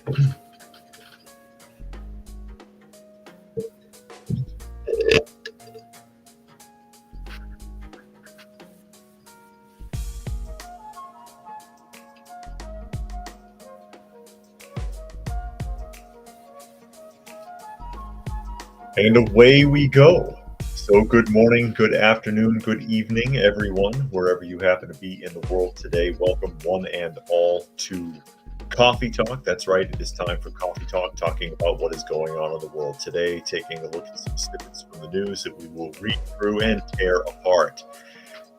And away we go. So, good morning, good afternoon, good evening, everyone, wherever you happen to be in the world today. Welcome, one and all, to Coffee Talk. That's right, it is time for Coffee Talk, talking about what is going on in the world today, taking a look at some snippets from the news that we will read through and tear apart.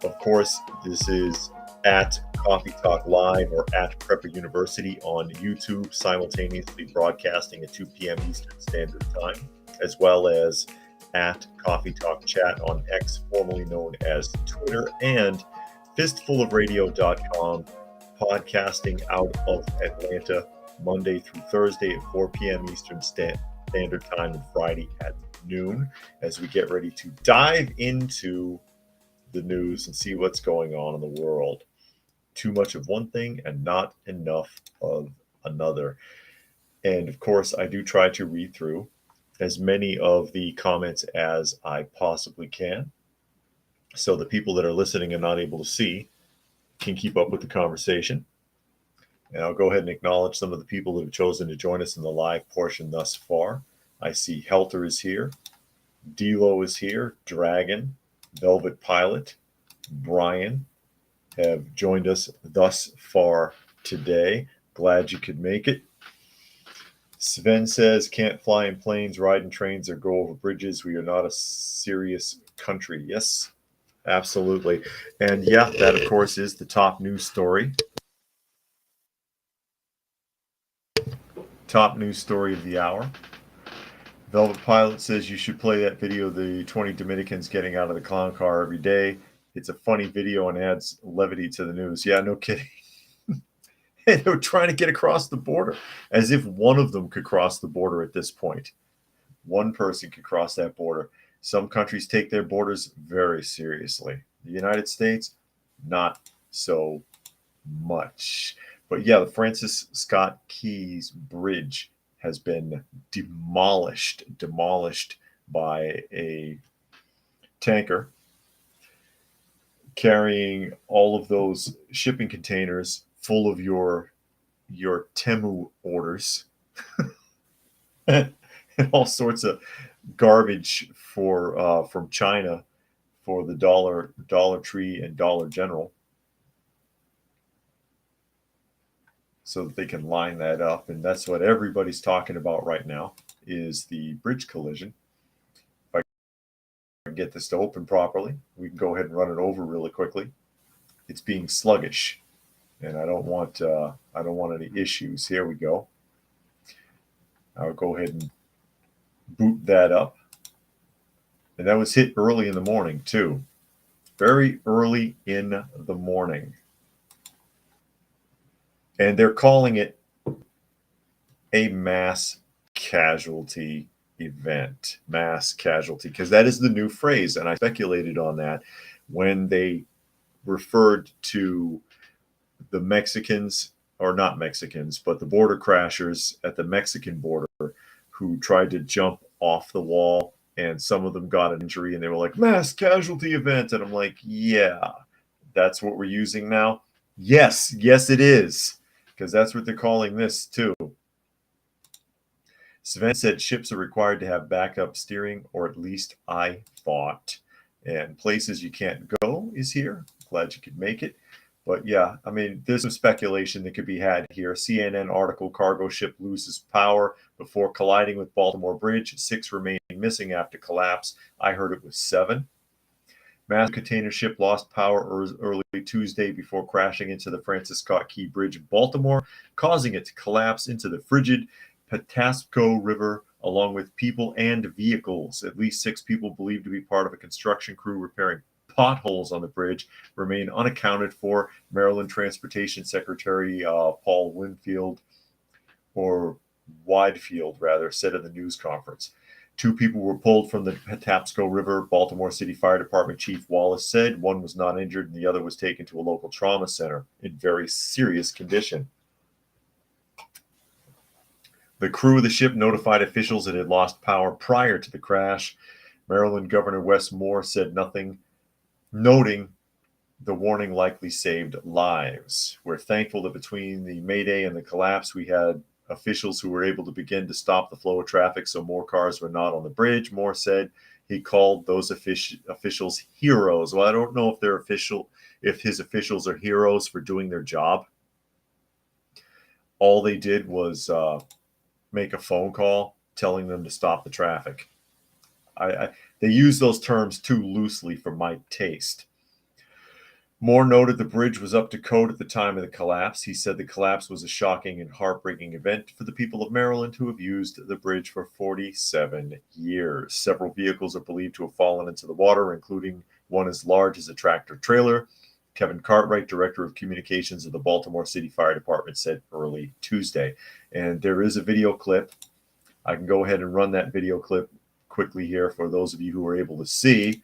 Of course, this is at Coffee Talk Live or at Prepper University on YouTube, simultaneously broadcasting at 2 p.m. Eastern Standard Time, as well as at Coffee Talk Chat on X, formerly known as Twitter, and fistfulofradio.com, podcasting out of Atlanta Monday through Thursday at 4 p.m. Eastern Standard Time and Friday at noon, as we get ready to dive into the news and see what's going on in the world. Too much of one thing and not enough of another. And of course, I do try to read through as many of the comments as I possibly can, so the people that are listening and not able to see can keep up with the conversation. And I'll go ahead and acknowledge some of the people that have chosen to join us in the live portion thus far. I see Helter is here, Delo is here, Dragon, Velvet Pilot, Brian have joined us thus far today. Glad you could make it. Sven says, can't fly in planes, ride in trains, or go over bridges. We are not a serious country. Yes, absolutely. And yeah, that, of course, is the top news story. Top news story of the hour. Velvet Pilot says you should play that video of the 20 Dominicans getting out of the clown car every day. It's a funny video and adds levity to the news. Yeah, no kidding. They were trying to get across the border, as if one of them could cross the border at this point. One person could cross that border. Some countries take their borders very seriously. The United States, not so much. But yeah, the Francis Scott Keys Bridge has been demolished by a tanker carrying all of those shipping containers full of your Temu orders and all sorts of garbage for from China for the Dollar Tree and Dollar General, so that they can line that up. And that's what everybody's talking about right now, is the bridge collision. If I can get this to open properly, we can go ahead and run it over really quickly. It's being sluggish, and I don't want any issues. Here we go. I'll go ahead and boot that up. And that was hit early in the morning too. Very early in the morning. And they're calling it a mass casualty event. Mass casualty, because that is the new phrase. And I speculated on that when they referred to the Mexicans, or not Mexicans, but the border crashers at the Mexican border who tried to jump off the wall, and some of them got an injury, and they were like, mass casualty event. And I'm like, yeah, that's what we're using now. Yes, it is, because that's what they're calling this too. Sven said ships are required to have backup steering, or at least I thought. And places you can't go is here. Glad you could make it. But yeah, I mean, there's some speculation that could be had here. CNN article, cargo ship loses power before colliding with Baltimore Bridge. 6 remain missing after collapse. I heard it was 7. Massive container ship lost power early Tuesday before crashing into the Francis Scott Key Bridge in Baltimore, causing it to collapse into the frigid Patapsco River, along with people and vehicles. At least 6 people believed to be part of a construction crew repairing potholes on the bridge remain unaccounted for. Maryland Transportation Secretary Paul Widefield said in the news conference. 2 people were pulled from the Patapsco River, Baltimore City Fire Department Chief Wallace said. 1 was not injured, and the other was taken to a local trauma center in very serious condition. The crew of the ship notified officials it had lost power prior to the crash. Maryland Governor Wes Moore said nothing, noting the warning likely saved lives. We're thankful that between the Mayday and the collapse, we had officials who were able to begin to stop the flow of traffic so more cars were not on the bridge. Moore said he called those officials heroes. Well, I don't know if his officials are heroes for doing their job. All they did was make a phone call telling them to stop the traffic. They use those terms too loosely for my taste. Moore noted the bridge was up to code at the time of the collapse. He said the collapse was a shocking and heartbreaking event for the people of Maryland who have used the bridge for 47 years. Several vehicles are believed to have fallen into the water, including one as large as a tractor trailer. Kevin Cartwright, director of communications of the Baltimore City Fire Department, said early Tuesday. And there is a video clip. I can go ahead and run that video clip quickly here for those of you who are able to see.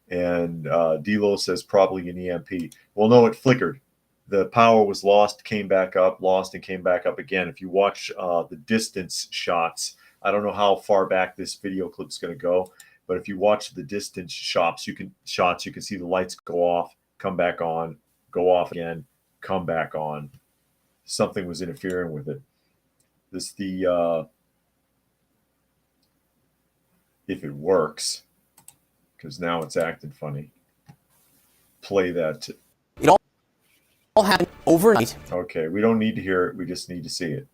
And Delo says probably an EMP. Well, no, it flickered. The power was lost, came back up, lost, and came back up again. If you watch the distance shots, I don't know how far back this video clip is going to go, but if you watch the distance shots, you can see the lights go off, come back on, go off again, come back on. Something was interfering with it. If it works, because now it's acting funny. Play that. It all happened overnight. Okay, we don't need to hear it. We just need to see it.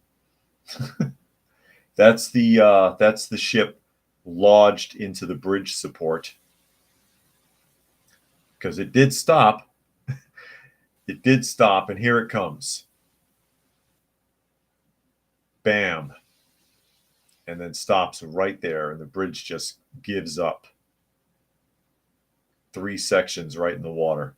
That's the ship lodged into the bridge support, because it did stop. It did stop, and here it comes. Bam. And then stops right there, and the bridge just gives up. 3 sections right in the water.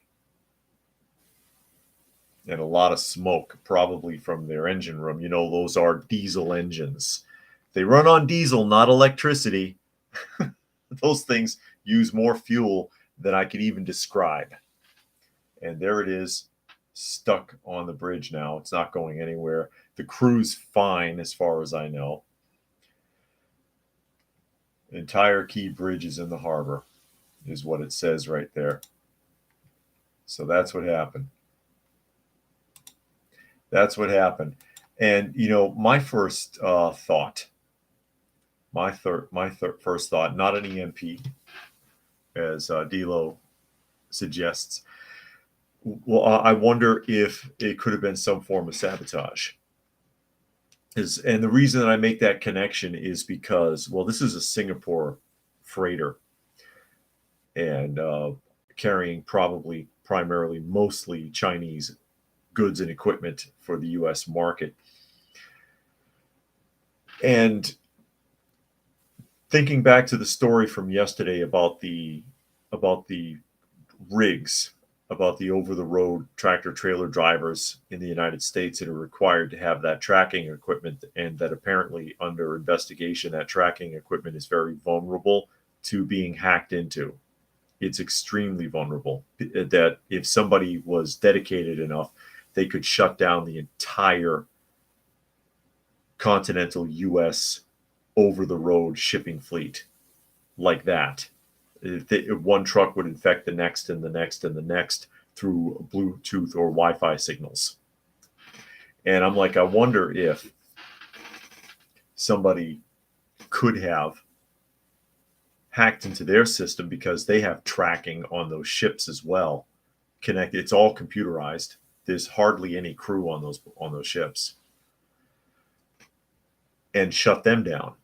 And a lot of smoke, probably from their engine room. You know, those are diesel engines. They run on diesel, not electricity. Those things use more fuel than I could even describe. And there it is, stuck on the bridge now. It's not going anywhere. The crew's fine as far as I know. Entire key bridge is in the harbor, is what it says right there. So that's what happened. That's what happened. And, you know, my first thought, first thought, not an EMP, as Delo suggests. Well, I wonder if it could have been some form of sabotage. And the reason that I make that connection is because, well, this is a Singapore freighter, and carrying primarily mostly Chinese goods and equipment for the U.S. market. And thinking back to the story from yesterday about the rigs, about the over-the-road tractor-trailer drivers in the United States that are required to have that tracking equipment, and that apparently under investigation, that tracking equipment is very vulnerable to being hacked into. It's extremely vulnerable, that if somebody was dedicated enough, they could shut down the entire continental U.S. over-the-road shipping fleet like that. If one truck would infect the next and the next and the next through Bluetooth or Wi-Fi signals. And I'm like, I wonder if somebody could have hacked into their system, because they have tracking on those ships as well. Connected. It's all computerized. There's hardly any crew on those ships. And shut them down,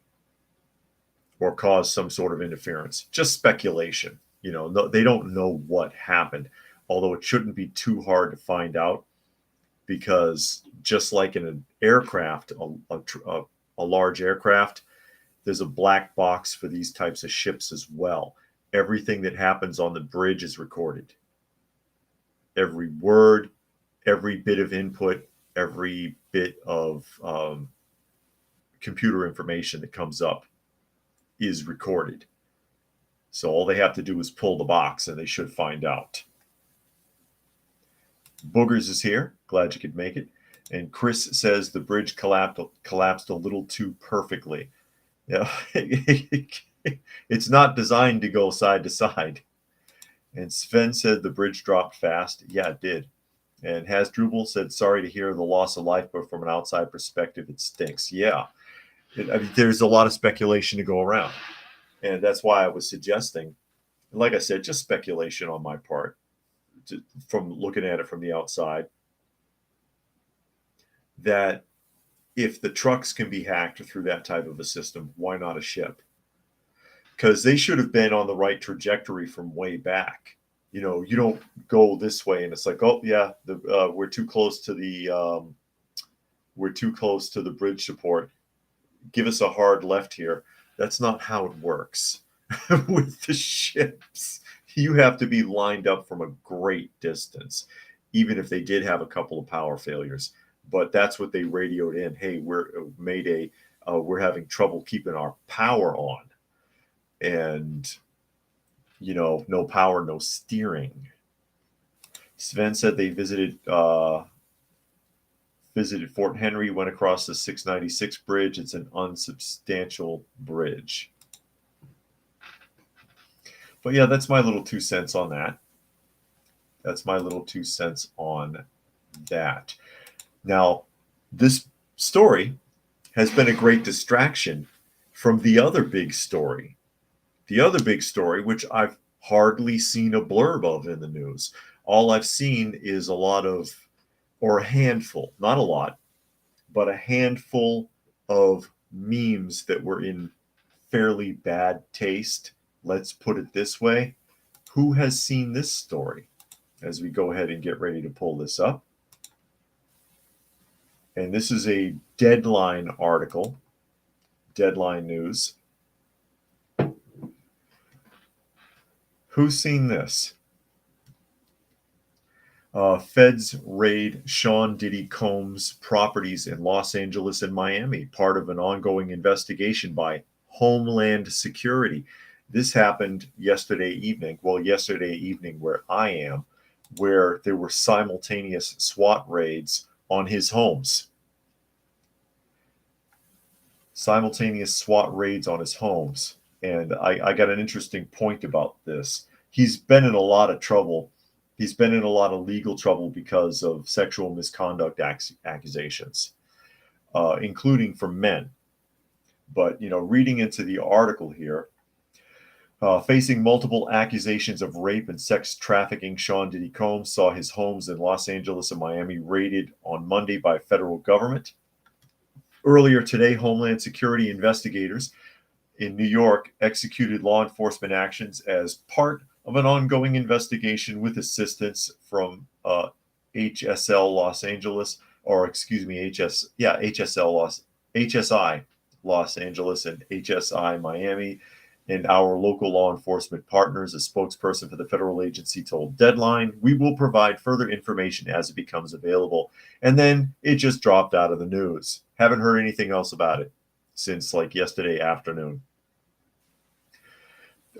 or cause some sort of interference. Just speculation. You know, no, they don't know what happened, although it shouldn't be too hard to find out, because just like in an aircraft, a large aircraft, there's a black box for these types of ships as well. Everything that happens on the bridge is recorded. Every word, every bit of input, every bit of computer information that comes up is recorded. So all they have to do is pull the box, and they should find out. Boogers is here. Glad you could make it. And Chris says the bridge collapsed a little too perfectly. Yeah, it's not designed to go side to side. And Sven said the bridge dropped fast. Yeah, it did. And Hasdrubal said, sorry to hear the loss of life, but from an outside perspective, it stinks. Yeah. I mean, there's a lot of speculation to go around. And that's why I was suggesting, like I said, just speculation on my part, from looking at it from the outside, that if the trucks can be hacked through that type of a system, why not a ship? Because they should have been on the right trajectory from way back. You know, you don't go this way and it's like, oh yeah, we're too close to the bridge support. Give us a hard left here. That's not how it works. With the ships, you have to be lined up from a great distance, even if they did have a couple of power failures. But that's what they radioed in. Hey, we're having trouble keeping our power on, and no power, no steering. Sven said they visited Fort Henry, went across the 696 bridge. It's an unsubstantial bridge. But yeah, that's my little 2 cents on that. Now, this story has been a great distraction from the other big story. The other big story, which I've hardly seen a blurb of in the news. All I've seen is a handful, not a lot, but a handful of memes that were in fairly bad taste. Let's put it this way. Who has seen this story? As we go ahead and get ready to pull this up. And this is a Deadline article, Deadline News. Who's seen this? Feds raid Sean Diddy Combs' properties in Los Angeles and Miami, part of an ongoing investigation by Homeland Security. This happened yesterday evening where I am, where there were simultaneous SWAT raids on his homes. And I got an interesting point about this. He's been in a lot of trouble. He's been in a lot of legal trouble because of sexual misconduct accusations, including from men. But, reading into the article here, facing multiple accusations of rape and sex trafficking, Sean Diddy Combs saw his homes in Los Angeles and Miami raided on Monday by federal government. Earlier today, Homeland Security investigators in New York executed law enforcement actions as part of an ongoing investigation with assistance from HSL Los Angeles, HSI Los Angeles and HSI Miami, and our local law enforcement partners. A spokesperson for the federal agency told Deadline, "We will provide further information as it becomes available." And then it just dropped out of the news. Haven't heard anything else about it since like yesterday afternoon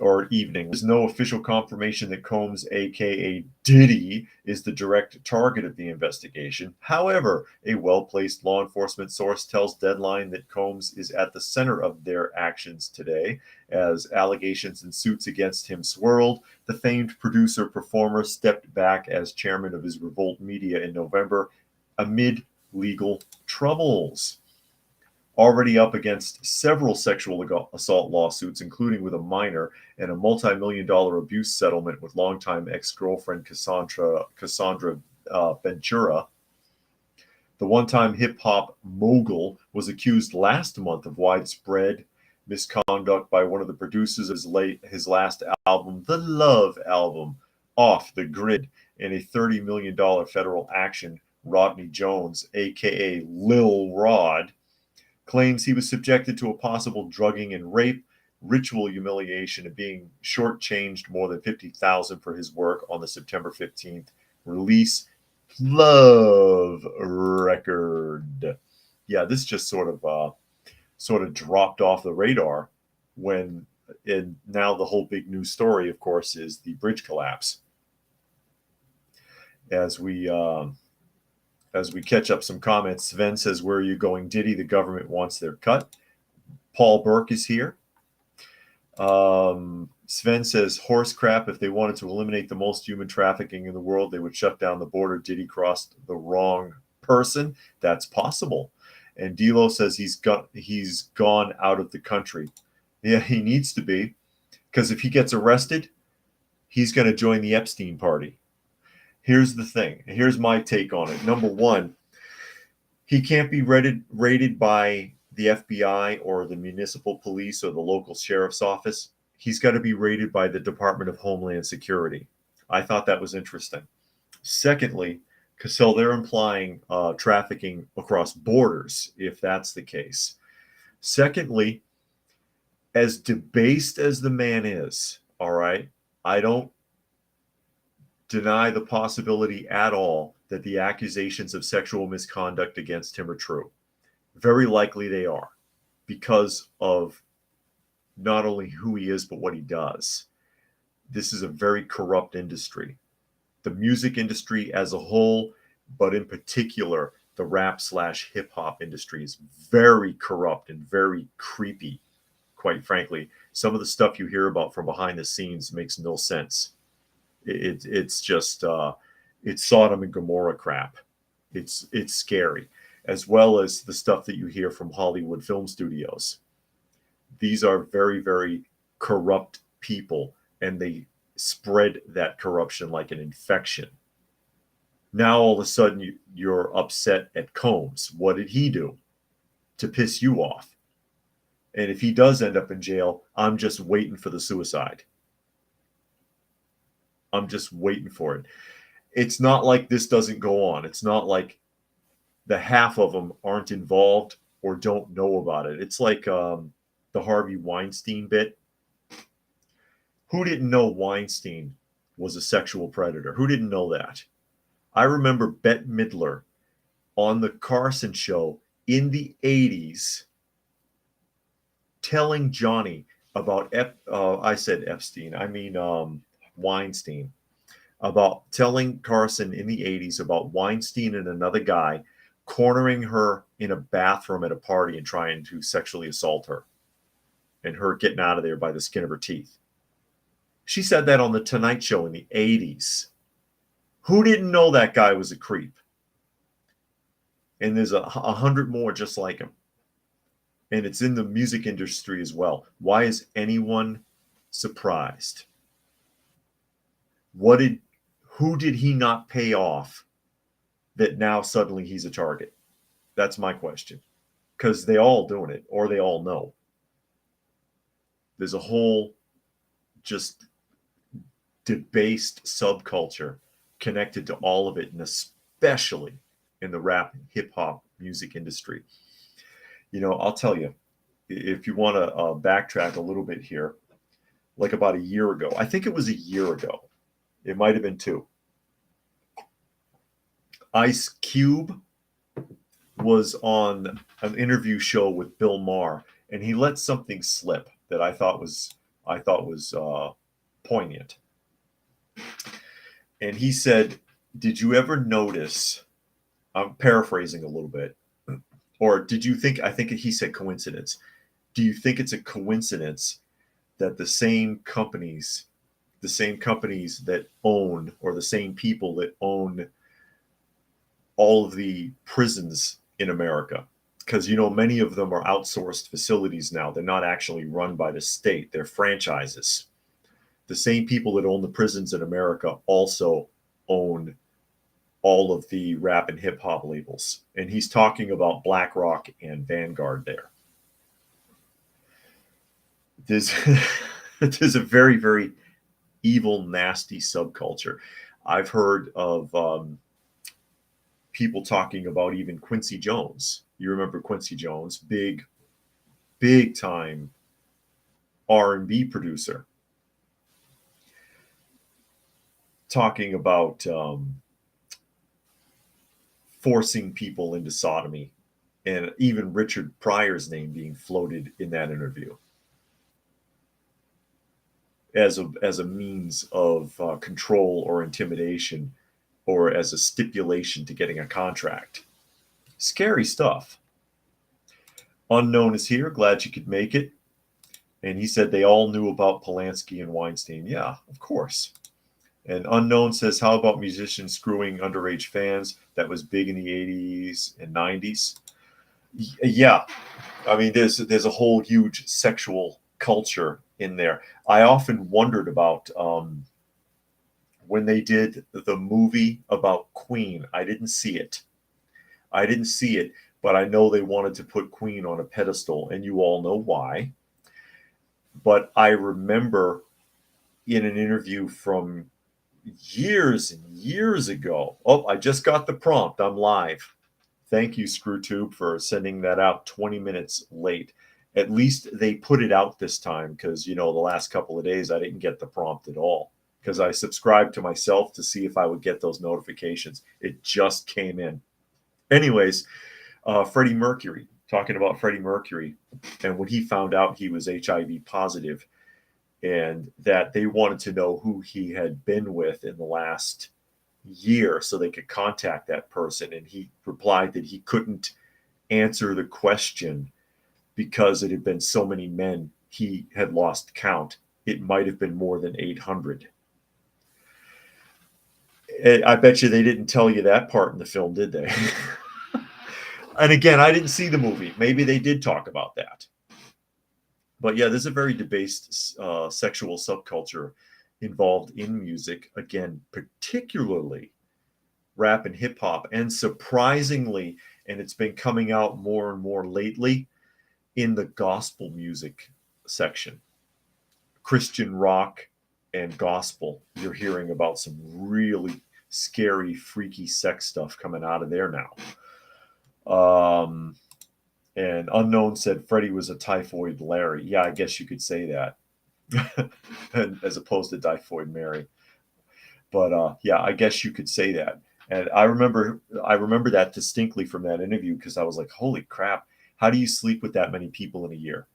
or evening. There's no official confirmation that Combs, aka Diddy, is the direct target of the investigation. However, a well-placed law enforcement source tells Deadline that Combs is at the center of their actions today. As allegations and suits against him swirled, the famed producer-performer stepped back as chairman of his Revolt Media in November amid legal troubles. Already up against several sexual assault lawsuits, including with a minor, and a multi-million-dollar abuse settlement with longtime ex-girlfriend Cassandra Ventura. The one-time hip-hop mogul was accused last month of widespread misconduct by one of the producers of his last album, the Love Album, Off the Grid, in a $30 million federal action. Rodney Jones, aka Lil Rod, claims he was subjected to a possible drugging and rape, ritual humiliation, and being shortchanged more than $50,000 for his work on the September 15th release Love record. Yeah, this just sort of dropped off the radar and now the whole big news story, of course, is the bridge collapse. As we as we catch up some comments, Sven says, "Where are you going, Diddy? The government wants their cut." Paul Burke is here. Sven says, "Horse crap. If they wanted to eliminate the most human trafficking in the world, they would shut down the border. Diddy crossed the wrong person." That's possible. And Dilo says he's gone out of the country. Yeah, he needs to be, because if he gets arrested, he's going to join the Epstein party. Here's the thing. Here's my take on it. Number one, he can't be raided by the FBI or the municipal police or the local sheriff's office. He's got to be raided by the Department of Homeland Security. I thought that was interesting. Secondly, Cassell, they're implying trafficking across borders, if that's the case. Secondly, as debased as the man is, all right, I don't deny the possibility at all that the accusations of sexual misconduct against him are true. Very likely they are, because of not only who he is, but what he does. This is a very corrupt industry. The music industry as a whole, but in particular, the rap/hip hop industry is very corrupt and very creepy, quite frankly. Some of the stuff you hear about from behind the scenes makes no sense. It's just it's Sodom and Gomorrah crap. It's scary, as well as the stuff that you hear from Hollywood film studios. These are very, very corrupt people, and they spread that corruption like an infection. Now all of a sudden you're upset at Combs. What did he do to piss you off? And if he does end up in jail, I'm just waiting for the suicide. I'm just waiting for it. It's not like this doesn't go on. It's not like the half of them aren't involved or don't know about it. It's like the Harvey Weinstein bit. Who didn't know Weinstein was a sexual predator? Who didn't know that? I remember Bette Midler on the Carson show in the 80s telling Johnny about, I said Epstein, I mean Weinstein, about telling Carson in the 80s about Weinstein and another guy cornering her in a bathroom at a party and trying to sexually assault her, and her getting out of there by the skin of her teeth. She said that on the Tonight Show in the 80s. Who didn't know that guy was a creep? And there's 100 more just like him. And it's in the music industry as well. Why is anyone surprised? Who did he not pay off that now suddenly he's a target? That's my question. Because they all doing it, or they all know. There's a whole just debased subculture connected to all of it, and especially in the rap and hip hop music industry. You know, I'll tell you, if you want to backtrack a little bit here, like about a year ago, I think it was a year ago, it might have been two, Ice Cube was on an interview show with Bill Maher, and he let something slip that I thought was poignant. And he said, "Did you ever notice?" I'm paraphrasing a little bit, or did you think? I think he said coincidence. Do you think it's a coincidence that the same companies that own, or the same people that own all of the prisons in America, because, you know, many of them are outsourced facilities now. They're not actually run by the state. They're franchises. The same people that own the prisons in America also own all of the rap and hip hop labels. And he's talking about BlackRock and Vanguard there. There's a very, very evil, nasty subculture. I've heard of people talking about even Quincy Jones. You remember Quincy Jones, big time R&B producer, talking about forcing people into sodomy, and even Richard Pryor's name being floated in that interview as a means of control or intimidation or as a stipulation to getting a contract. Scary stuff. Unknown is here. Glad you could make it. And he said they all knew about Polanski and Weinstein. Yeah, of course. And Unknown says, how about musicians screwing underage fans? That was big in the 80s and 90s. Yeah. I mean, there's a whole huge sexual culture in there. I often wondered about when they did the movie about Queen. I didn't see it. But I know they wanted to put Queen on a pedestal, and you all know why. But I remember in an interview from years and years ago. Oh, I just got the prompt. I'm live. Thank you, ScrewTube, for sending that out 20 minutes late. At least they put it out this time because, the last couple of days I didn't get the prompt at all because I subscribed to myself to see if I would get those notifications. It just came in. Anyways, Freddie Mercury, talking about Freddie Mercury, and when he found out he was HIV positive, and that they wanted to know who he had been with in the last year so they could contact that person. And he replied that he couldn't answer the question because it had been so many men, he had lost count. It might have been more than 800. I bet you they didn't tell you that part in the film, did they? And again, I didn't see the movie. Maybe they did talk about that. But yeah, there's a very debased sexual subculture involved in music. Again, particularly rap and hip hop. And surprisingly, and it's been coming out more and more lately, in the gospel music section. Christian rock and gospel. You're hearing about some really scary, freaky sex stuff coming out of there now. And Unknown said Freddie was a typhoid Larry. Yeah, I guess you could say that. As opposed to typhoid Mary. But yeah, I guess you could say that. And I remember that distinctly from that interview because I was like, holy crap, how do you sleep with that many people in a year?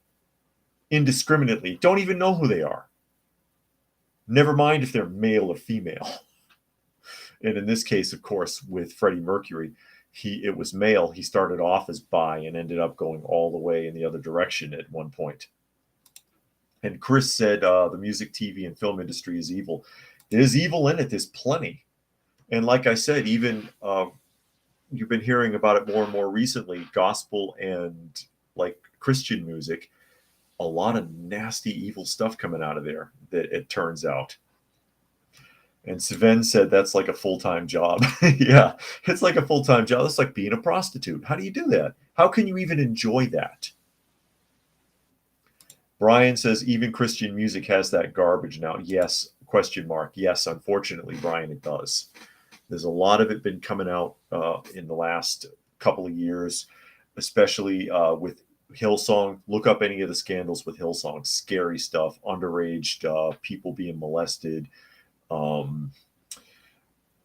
Indiscriminately. Don't even know who they are. Never mind if they're male or female. And in this case, of course, with Freddie Mercury, it was male. He started off as bi and ended up going all the way in the other direction at one point. And Chris said the music, TV, and film industry is evil. There's evil in it. There's plenty. And like I said, even you've been hearing about it more and more recently, gospel and like Christian music, a lot of nasty, evil stuff coming out of there, that it turns out. And Sven said that's like a full-time job. Yeah, it's like a full-time job. It's like being a prostitute. How do you do that? How can you even enjoy that? Brian says even Christian music has that garbage now. Yes, question mark. Yes, unfortunately, Brian, it does. There's a lot of it been coming out in the last couple of years, especially with Hillsong. Look up any of the scandals with Hillsong. Scary stuff. Underage people being molested.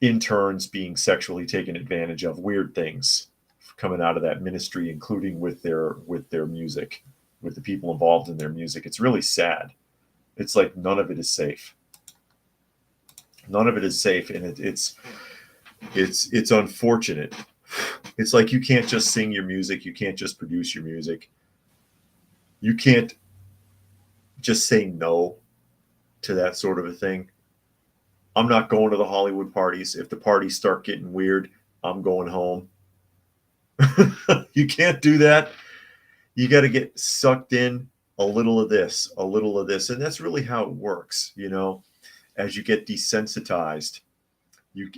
Interns being sexually taken advantage of. Weird things coming out of that ministry, including with their music, with the people involved in their music. It's really sad. It's like none of it is safe. None of it is safe, and it's unfortunate. It's like you can't just sing your music. You can't just produce your music. You can't just say no to that sort of a thing. I'm not going to the Hollywood parties. If the parties start getting weird, I'm going home. You can't do that. You got to get sucked in a little of this, a little of this. And that's really how it works, as you get desensitized,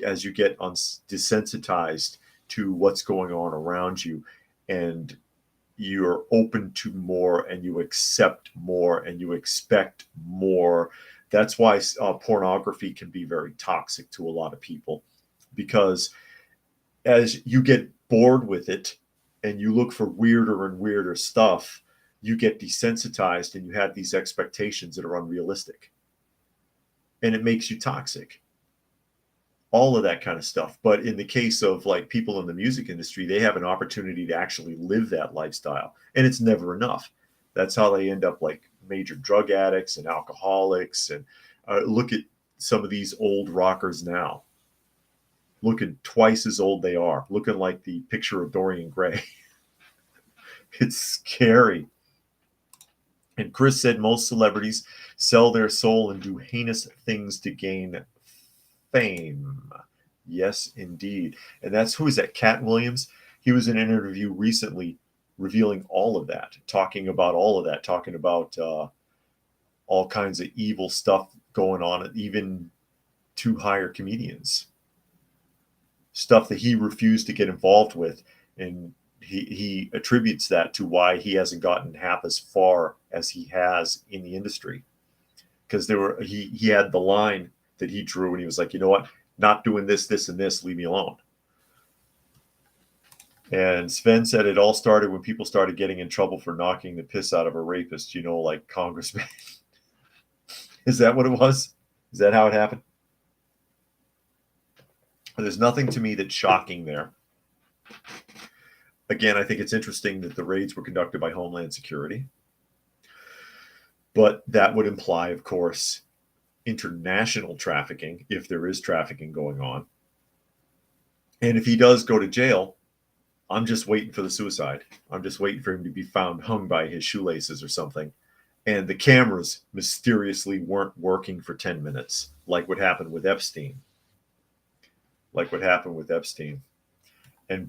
as you get desensitized to what's going on around you, and you're open to more, and you accept more, and you expect more. That's why pornography can be very toxic to a lot of people, because as you get bored with it and you look for weirder and weirder stuff, you get desensitized and you have these expectations that are unrealistic. And it makes you toxic. All of that kind of stuff. But in the case of like people in the music industry, they have an opportunity to actually live that lifestyle. And it's never enough. That's how they end up like major drug addicts and alcoholics. And look at some of these old rockers now. looking twice as old they are, looking like the picture of Dorian Gray. It's scary. And Chris said most celebrities sell their soul and do heinous things to gain fame. Yes, indeed. And that's, who is that? Cat Williams. He was in an interview recently revealing all of that, talking about all of that, talking about all kinds of evil stuff going on, even to hire comedians, stuff that he refused to get involved with. And he attributes that to why he hasn't gotten half as far as he has in the industry. Because he had the line that he drew, and he was like, you know what, not doing this, this, and this, leave me alone. And Sven said it all started when people started getting in trouble for knocking the piss out of a rapist, you know, like Congressman. Is that what it was? Is that how it happened? There's nothing to me that's shocking there. Again, I think it's interesting that the raids were conducted by Homeland Security. But that would imply, of course, international trafficking, if there is trafficking going on. And if he does go to jail, I'm just waiting for the suicide. I'm just waiting for him to be found hung by his shoelaces or something. And the cameras mysteriously weren't working for 10 minutes, like what happened with Epstein. And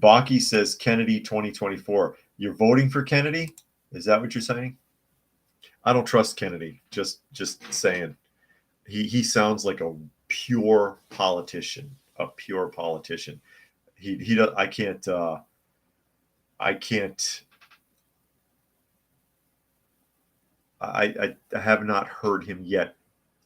Baki says Kennedy 2024. You're voting for Kennedy? Is that what you're saying? I don't trust Kennedy. Just saying. He sounds like a pure politician. A pure politician. He does. I can't. I have not heard him yet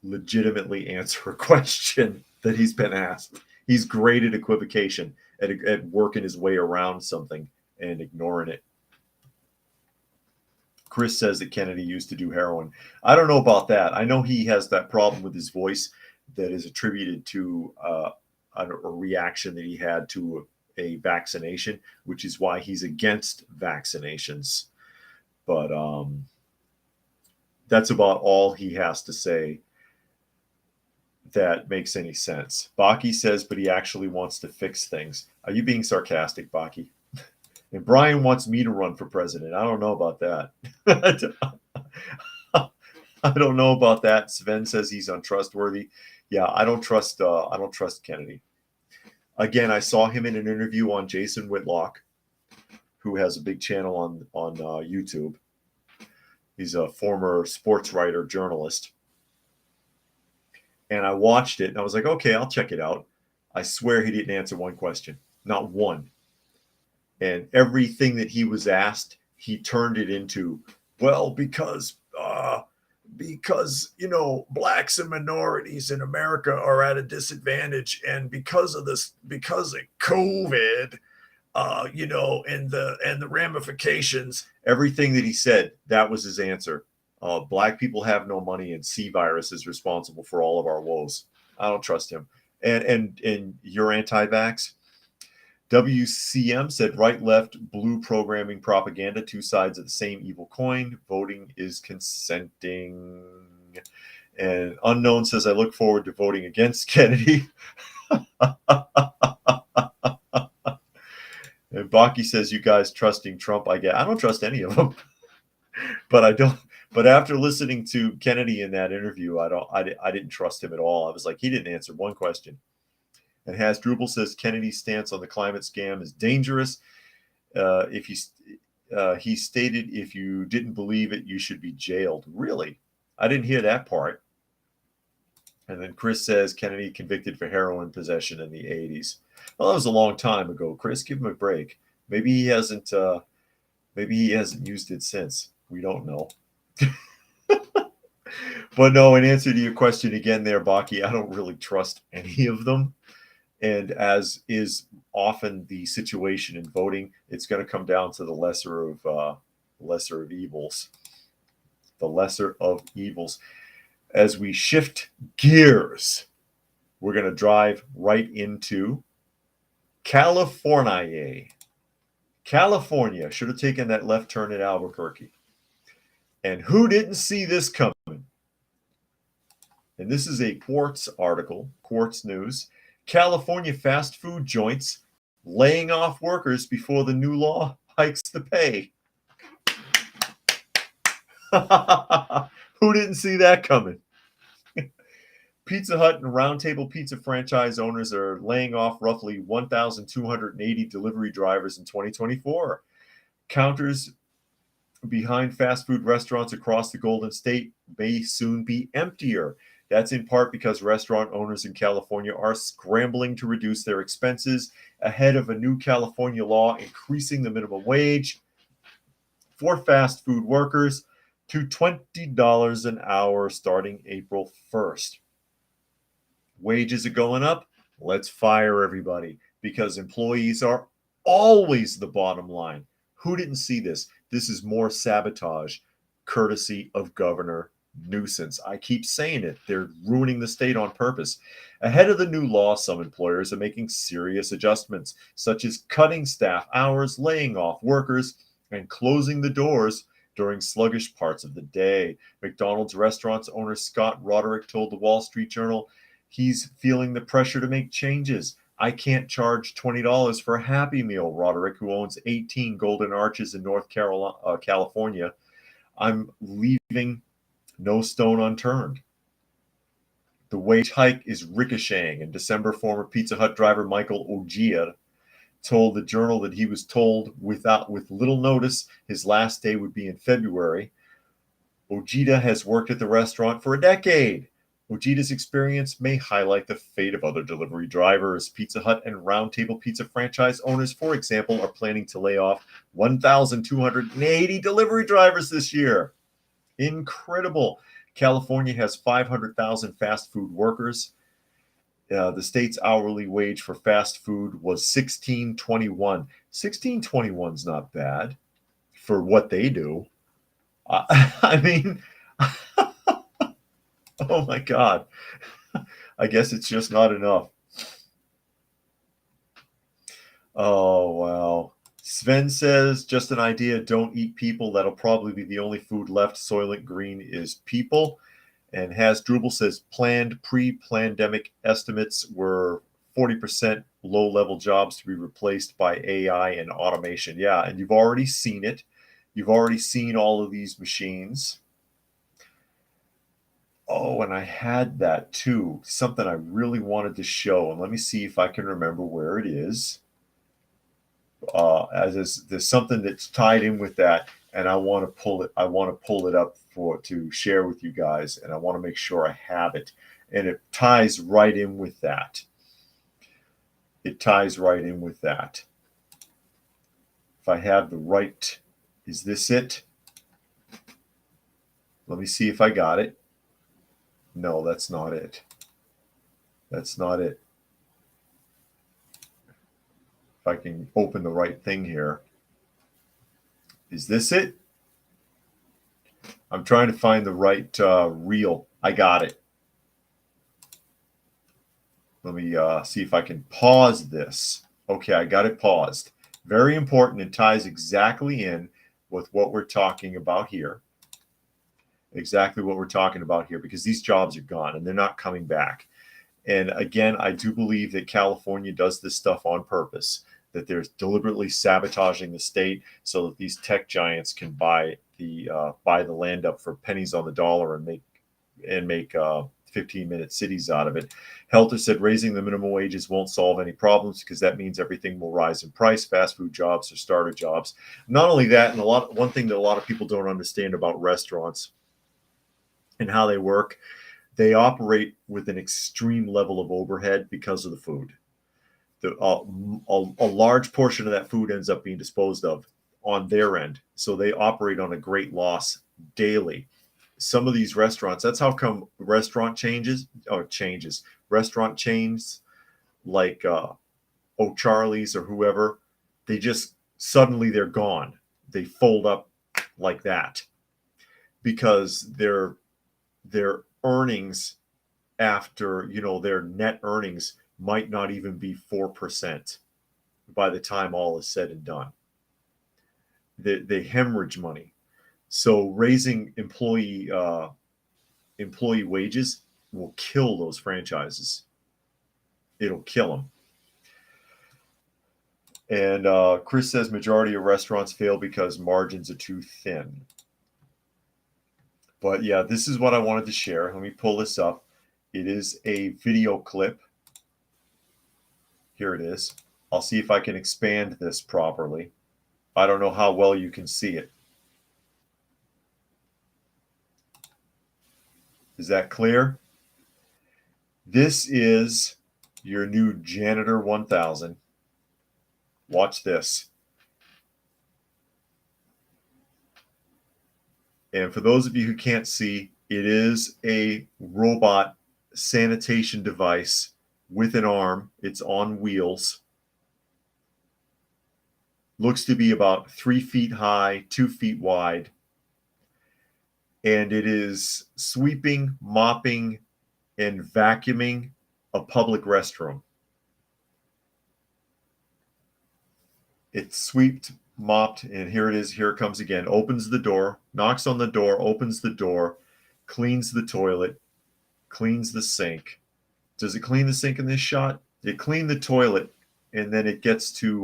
legitimately answer a question that he's been asked. He's great at equivocation, at working his way around something and ignoring it. Chris says that Kennedy used to do heroin. I don't know about that. I know he has that problem with his voice that is attributed to a reaction that he had to a vaccination, which is why he's against vaccinations. But that's about all he has to say that makes any sense. Baki says, but he actually wants to fix things. Are you being sarcastic, Baki? And Brian wants me to run for president. I don't know about that. I don't know about that. Sven says he's untrustworthy. Yeah, I don't trust Kennedy. Again, I saw him in an interview on Jason Whitlock, who has a big channel on YouTube. He's a former sports writer, journalist. And I watched it, and I was like, okay, I'll check it out. I swear he didn't answer one question. Not one. And everything that he was asked, he turned it into, well, because you know, blacks and minorities in America are at a disadvantage, and because of COVID, you know, and the ramifications, everything that he said, that was his answer. Black people have no money, and C virus is responsible for all of our woes. I don't trust him. And you're anti-vax? WCM said right, left, blue programming propaganda, two sides of the same evil coin. Voting is consenting. And Unknown says, I look forward to voting against Kennedy. And Baki says, you guys trusting Trump? I don't trust any of them. But I don't. But after listening to Kennedy in that interview, I didn't trust him at all. I was like, he didn't answer one question. And Hasdrubal says Kennedy's stance on the climate scam is dangerous. He stated if you didn't believe it, you should be jailed. Really? I didn't hear that part. And then Chris says Kennedy convicted for heroin possession in the 80s. Well, that was a long time ago. Chris, give him a break. Maybe he hasn't used it since. We don't know. But no, in answer to your question again there, Baki, I don't really trust any of them. And as is often the situation in voting, it's going to come down to the lesser of evils. The lesser of evils. As we shift gears, we're going to drive right into California. California should have taken that left turn at Albuquerque. And who didn't see this coming? And this is a Quartz article, Quartz News. California fast food joints laying off workers before the new law hikes the pay. Who didn't see that coming? Pizza Hut and Round Table Pizza franchise owners are laying off roughly 1,280 delivery drivers in 2024. Counters behind fast food restaurants across the Golden State may soon be emptier. That's in part because restaurant owners in California are scrambling to reduce their expenses ahead of a new California law increasing the minimum wage for fast food workers to $20 an hour starting April 1st. Wages are going up. Let's fire everybody because employees are always the bottom line. Who didn't see this? This is more sabotage, courtesy of Governor Newsom. I keep saying it. They're ruining the state on purpose. Ahead of the new law, some employers are making serious adjustments, such as cutting staff hours, laying off workers, and closing the doors during sluggish parts of the day. McDonald's restaurants owner Scott Roderick told the Wall Street Journal he's feeling the pressure to make changes. I can't charge $20 for a Happy Meal, Roderick, who owns 18 Golden Arches in North California. I'm leaving no stone unturned. The wage hike is ricocheting. In December, former Pizza Hut driver Michael Ojeda told the Journal that he was told with little notice his last day would be in February. Ojeda has worked at the restaurant for a decade. Ojeda's experience may highlight the fate of other delivery drivers. Pizza Hut and Round Table Pizza franchise owners, for example, are planning to lay off 1,280 delivery drivers this year. Incredible. California has 500,000 fast food workers. The state's hourly wage for fast food was $16.21. $16.21 is not bad for what they do. I mean, oh my God. I guess it's just not enough. Oh, wow. Sven says, just an idea, don't eat people. That'll probably be the only food left. Soylent Green is people. And Hasdrubal says, planned pre-pandemic estimates were 40% low-level jobs to be replaced by AI and automation. Yeah, and you've already seen it. You've already seen all of these machines. Oh, and I had that too. Something I really wanted to show. And let me see if I can remember where it is. There's something that's tied in with that, and I want to pull it. I want to pull it up to share with you guys, and I want to make sure I have it. And it ties right in with that. It ties right in with that. If I have the right, is this it? Let me see if I got it. No, that's not it. That's not it. If I can open the right thing here. Is this it? I'm trying to find the right reel. I got it. Let me see if I can pause this. Okay, I got it paused. Very important. It ties exactly in with what we're talking about here. Exactly what we're talking about here, because these jobs are gone and they're not coming back. And again, I do believe that California does this stuff on purpose, that they're deliberately sabotaging the state so that these tech giants can buy the land up for pennies on the dollar and make 15-minute cities out of it. Helter said raising the minimum wages won't solve any problems because that means everything will rise in price. Fast food jobs are starter jobs. Not only that, and one thing that a lot of people don't understand about restaurants and how they work, they operate with an extreme level of overhead because of the food. A large portion of that food ends up being disposed of on their end. So they operate on a great loss daily. Some of these restaurants, that's how come restaurant chains like O'Charlie's or whoever, they just suddenly they're gone. They fold up like that because their earnings after, their net earnings might not even be 4% by the time all is said and done. They hemorrhage money. So raising employee wages will kill those franchises. it'll kill them. And Chris says majority of restaurants fail because margins are too thin. But yeah, this is what I wanted to share. Let me pull this up. It is a video clip. Here it is. I'll see if I can expand this properly. I don't know how well you can see it. Is that clear? This is your new Janitor 1000. Watch this. And for those of you who can't see, it is a robot sanitation device with an arm. It's on wheels. Looks to be about 3 feet high, 2 feet wide. And it is sweeping, mopping, and vacuuming a public restroom. It's swept, mopped, and here it is. Here it comes again. Opens the door, knocks on the door, opens the door, cleans the toilet, cleans the sink. Does it clean the sink in this shot? It cleaned the toilet, and then it gets to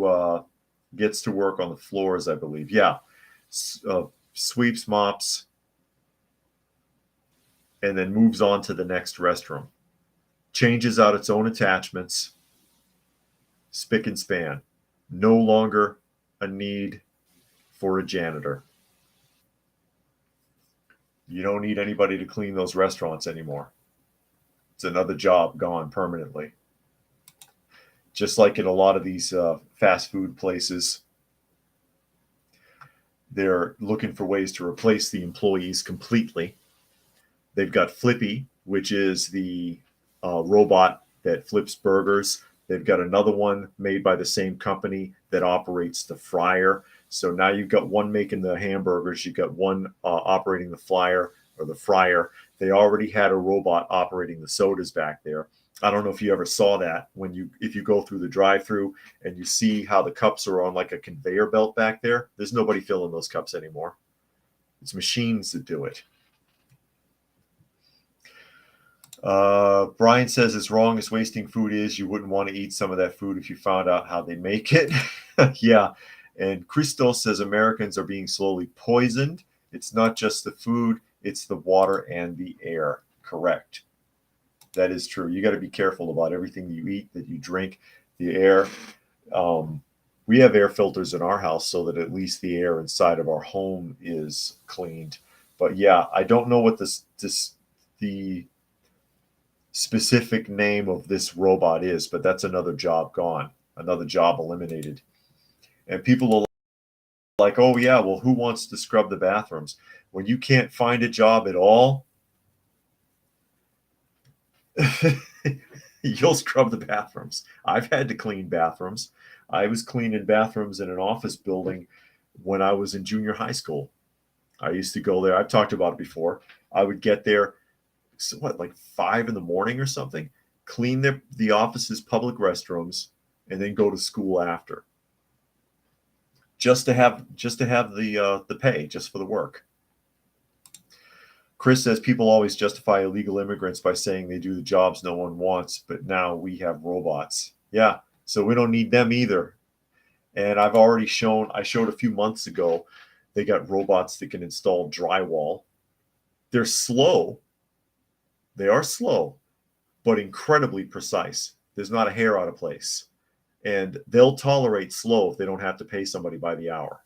work on the floors, I believe. Yeah, sweeps, mops, and then moves on to the next restroom. Changes out its own attachments. Spick and span. No longer a need for a janitor. You don't need anybody to clean those restaurants anymore. It's another job gone permanently. Just like in a lot of these fast food places, they're looking for ways to replace the employees completely. They've got Flippy, which is the robot that flips burgers. They've got another one made by the same company that operates the fryer. So now you've got one making the hamburgers. You've got one operating the fryer. They already had a robot operating the sodas back there. I don't know if you ever saw that if you go through the drive-through and you see how the cups are on like a conveyor belt back there. There's nobody filling those cups anymore. It's machines that do it. Brian says, as wrong as wasting food is, you wouldn't want to eat some of that food if you found out how they make it. Yeah. And Christos says Americans are being slowly poisoned. It's not just the food, it's the water and the air. Correct. That is true. You got to be careful about everything you eat, that you drink, the air. We have air filters in our house so that at least the air inside of our home is cleaned. But yeah, I don't know what the specific name of this robot is, but that's another job gone, another job eliminated. And people are like, oh yeah, well, who wants to scrub the bathrooms? When you can't find a job at all, you'll scrub the bathrooms. I've had to clean bathrooms. I was cleaning bathrooms in an office building when I was in junior high school. I used to go there. I've talked about it before. I would get there, like 5 a.m. or something, clean the office's public restrooms, and then go to school after. Just to have the pay, just for the work. Chris says people always justify illegal immigrants by saying they do the jobs no one wants, but now we have robots. Yeah, so we don't need them either. And I showed a few months ago, they got robots that can install drywall. They're slow. They are slow, but incredibly precise. There's not a hair out of place. And they'll tolerate slow if they don't have to pay somebody by the hour.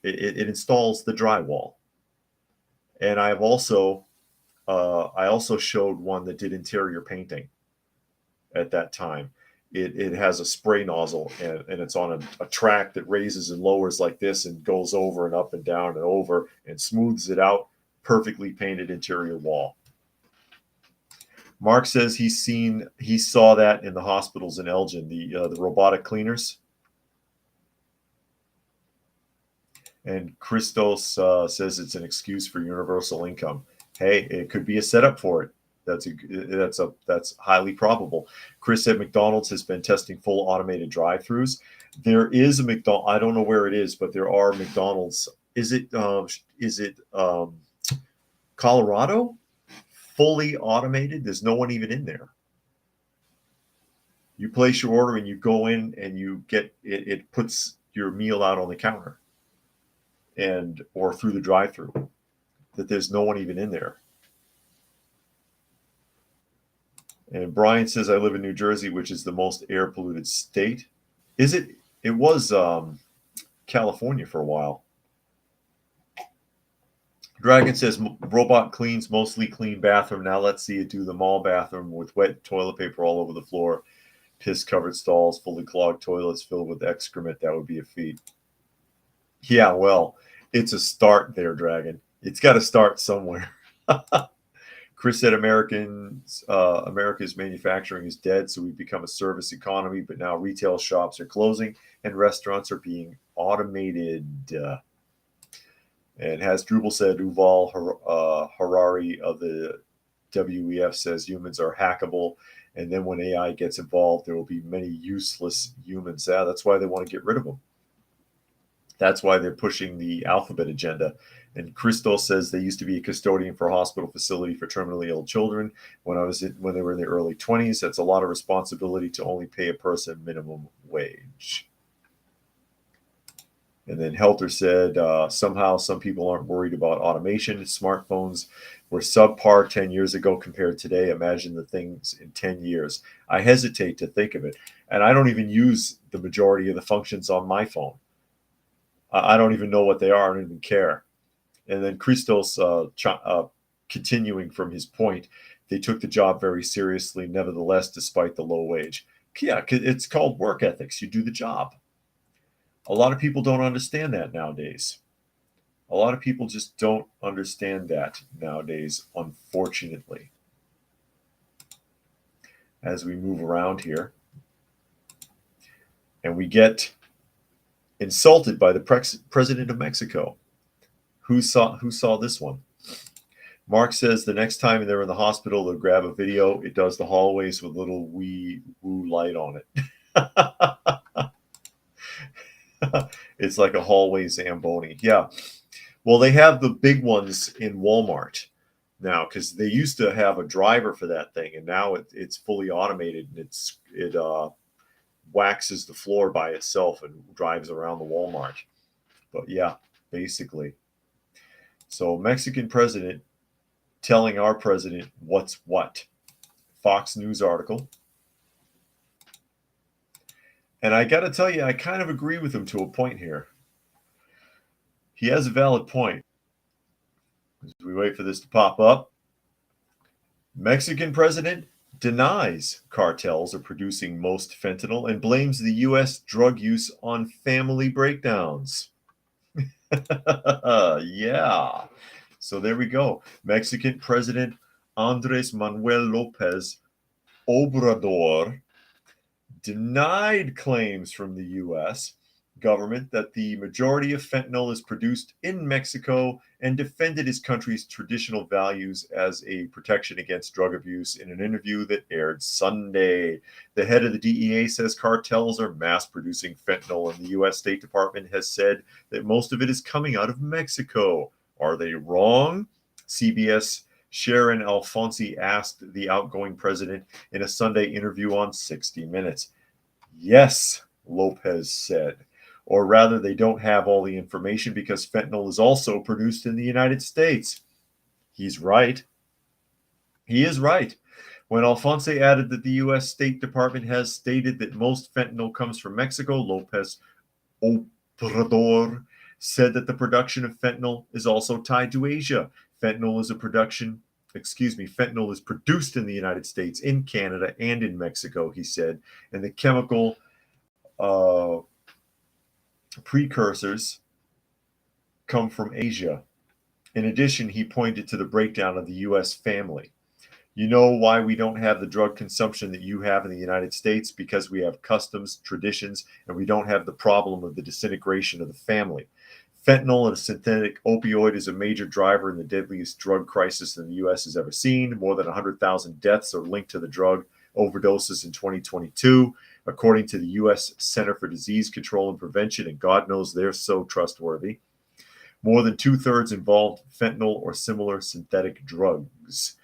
It installs the drywall. And I also showed one that did interior painting at that time. It has a spray nozzle and it's on a track that raises and lowers like this and goes over and up and down and over and smooths it out. Perfectly painted interior wall. Mark says he saw that in the hospitals in Elgin, the robotic cleaners. And Christos says it's an excuse for universal income. Hey, it could be a setup for it. That's highly probable. Chris said McDonald's has been testing full automated drive-throughs. There is a McDonald's. I don't know where it is, but there are McDonald's. Is it Colorado? Fully automated. There's no one even in there. You place your order and you go in and you get it, it puts your meal out on the counter and or through the drive-through, that there's no one even in there. And Brian says, I live in New Jersey, which is the most air polluted state. Is it? It was California for a while. Dragon says, robot cleans mostly clean bathroom. Now let's see it do the mall bathroom with wet toilet paper all over the floor, piss-covered stalls, fully clogged toilets filled with excrement. That would be a feat. Yeah, well, it's a start there, Dragon. It's got to start somewhere. Chris said America's manufacturing is dead, so we've become a service economy, but now retail shops are closing and restaurants are being automated. And Hasdrubal said, Yuval Harari of the WEF says humans are hackable, and then when AI gets involved, there will be many useless humans. Yeah, that's why they want to get rid of them. That's why they're pushing the alphabet agenda. And Christos says they used to be a custodian for a hospital facility for terminally ill children when they were in the early 20s. That's a lot of responsibility to only pay a person minimum wage. And then Helter said, somehow some people aren't worried about automation. Smartphones were subpar 10 years ago compared to today. Imagine the things in 10 years. I hesitate to think of it. And I don't even use the majority of the functions on my phone. I don't even know what they are. I don't even care. And then Christos, continuing from his point, they took the job very seriously, nevertheless, despite the low wage. Yeah, it's called work ethics. You do the job. A lot of people don't understand that nowadays. A lot of people just don't understand that nowadays, unfortunately. As we move around here, and we get insulted by the president of Mexico. Who saw this one? Mark says the next time they're in the hospital, they'll grab a video. It does the hallways with little wee woo light on it. It's like a hallway Zamboni. Yeah. Well, they have the big ones in Walmart now, because they used to have a driver for that thing, and now it's fully automated, and it waxes the floor by itself and drives around the Walmart. But yeah, basically. So Mexican president telling our president what's what. Fox News article. And I got to tell you, I kind of agree with him to a point here. He has a valid point. As we wait for this to pop up, Mexican president denies cartels are producing most fentanyl and blames the U.S. drug use on family breakdowns. Yeah. So there we go. Mexican President Andres Manuel Lopez Obrador denied claims from the U.S. government that the majority of fentanyl is produced in Mexico and defended his country's traditional values as a protection against drug abuse in an interview that aired Sunday. The head of the DEA says cartels are mass producing fentanyl, and the U.S. State Department has said that most of it is coming out of Mexico. Are they wrong? CBS Sharon Alfonsi asked the outgoing president in a Sunday interview on 60 Minutes. Yes, Lopez said. Or rather, they don't have all the information because fentanyl is also produced in the United States. He's right. He is right. When Alfonso added that the U.S. State Department has stated that most fentanyl comes from Mexico, Lopez Obrador said that the production of fentanyl is also tied to Asia. Fentanyl is produced in the United States, in Canada, and in Mexico, he said, and the chemical precursors come from Asia. In addition, he pointed to the breakdown of the U.S. family. You know why we don't have the drug consumption that you have in the United States? Because we have customs, traditions, and we don't have the problem of the disintegration of the family. Fentanyl, a synthetic opioid, is a major driver in the deadliest drug crisis that the U.S. has ever seen. More than 100,000 deaths are linked to the drug overdoses in 2022, according to the U.S. Center for Disease Control and Prevention, and God knows they're so trustworthy. More than 2/3 involved fentanyl or similar synthetic drugs.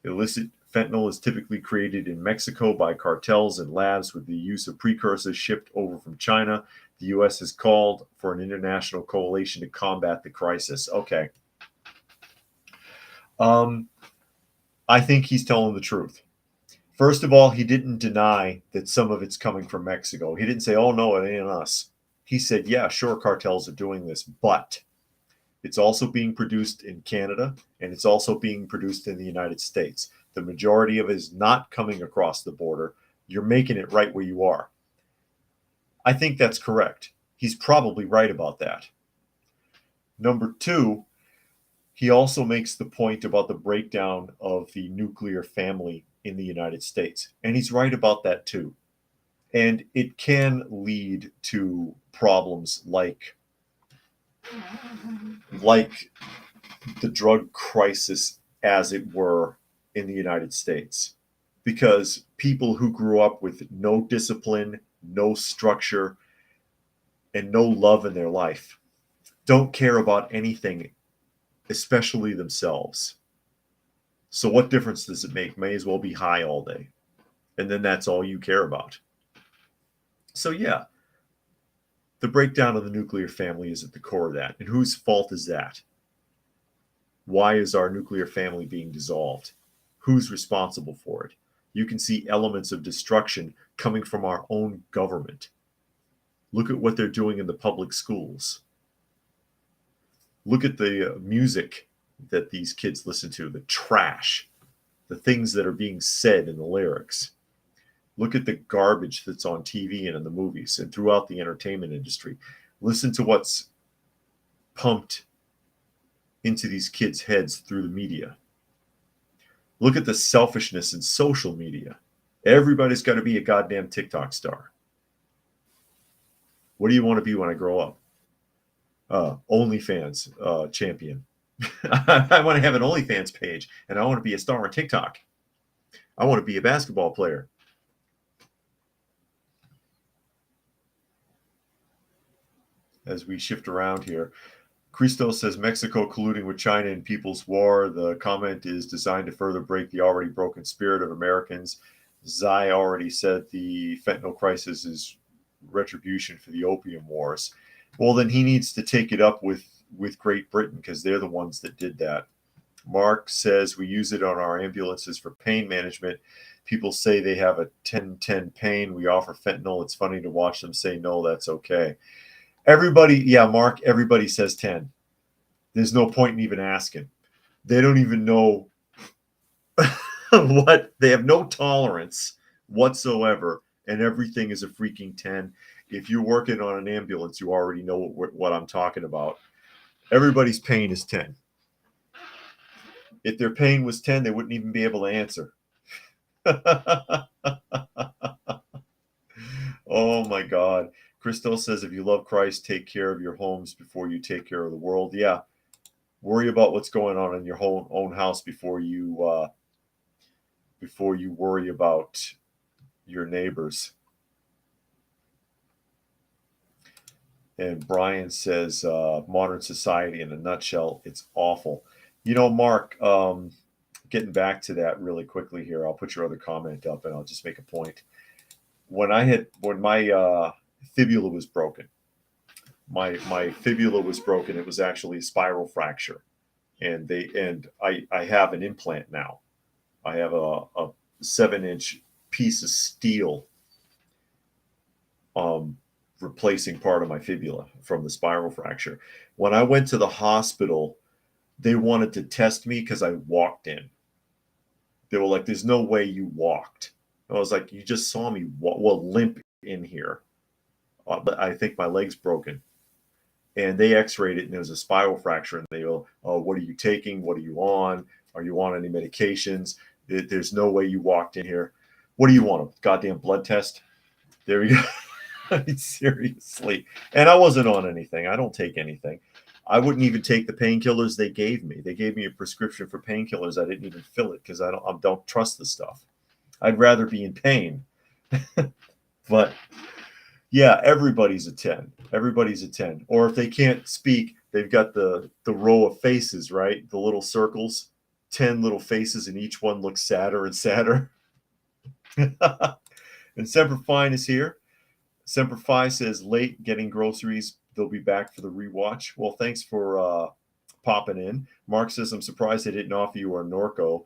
Illicit Fentanyl is typically created in Mexico by cartels and labs with the use of precursors shipped over from China. The U.S. has called for an international coalition to combat the crisis. Okay. I think he's telling the truth. First of all, he didn't deny that some of it's coming from Mexico. He didn't say, oh, no, it ain't us. He said, yeah, sure, cartels are doing this, but it's also being produced in Canada, and it's also being produced in the United States. The majority of it is not coming across the border. You're making it right where you are. I think that's correct. He's probably right about that. Number two, he also makes the point about the breakdown of the nuclear family in the United States. And he's right about that too. And it can lead to problems like the drug crisis, as it were, in the United States. Because people who grew up with no discipline, no structure, and no love in their life don't care about anything, especially themselves. So what difference does it make? May as well be high all day. And then that's all you care about. So yeah, the breakdown of the nuclear family is at the core of that. And whose fault is that? Why is our nuclear family being dissolved? Who's responsible for it? You can see elements of destruction coming from our own government. Look at what they're doing in the public schools. Look at the music that these kids listen to, the trash, the things that are being said in the lyrics. Look at the garbage that's on TV and in the movies and throughout the entertainment industry. Listen to what's pumped into these kids' heads through the media. Look at the selfishness in social media. Everybody's got to be a goddamn TikTok star. What do you want to be when I grow up? OnlyFans champion. I want to have an OnlyFans page, and I want to be a star on TikTok. I want to be a basketball player. As we shift around here, Christos says Mexico colluding with China in People's War. The comment is designed to further break the already broken spirit of Americans. Zai already said the fentanyl crisis is retribution for the opium wars. Well, then he needs to take it up with Great Britain, because they're the ones that did that. Mark says we use it on our ambulances for pain management. People say they have a 10-10 pain. We offer fentanyl. It's funny to watch them say, no, that's okay. Everybody, yeah, Mark, everybody says 10. There's no point in even asking. They don't even know what, they have no tolerance whatsoever, and everything is a freaking 10. If you're working on an ambulance, you already know what I'm talking about. Everybody's pain is 10. If their pain was 10, they wouldn't even be able to answer. Oh my God. Christos says, if you love Christ, take care of your homes before you take care of the world. Yeah. Worry about what's going on in your own house before you worry about your neighbors. And Brian says, modern society in a nutshell, it's awful. You know, Mark, getting back to that really quickly here, I'll put your other comment up and I'll just make a point. When my fibula was broken, my fibula was broken. It was actually a spiral fracture, and I have an implant now. I have a 7-inch piece of steel replacing part of my fibula from the spiral fracture. When I went to the hospital, they wanted to test me because I walked in. They were like, there's no way you walked. I was like, you just saw me limp in here. But I think my leg's broken. And they x-rayed it, and it was a spiral fracture. And they go, oh, what are you taking? What are you on? Are you on any medications? There's no way you walked in here. What do you want? A goddamn blood test? There we go. Seriously. And I wasn't on anything. I don't take anything. I wouldn't even take the painkillers they gave me. They gave me a prescription for painkillers. I didn't even fill it because I don't trust the stuff. I'd rather be in pain. But yeah, everybody's a 10. Everybody's a 10. Or if they can't speak, they've got the row of faces, right? The little circles. 10 little faces, and each one looks sadder and sadder. And Semper Fine is here. Semper Fi says, late getting groceries. They'll be back for the rewatch. Well, thanks for popping in. Mark says, I'm surprised they didn't offer you a Norco.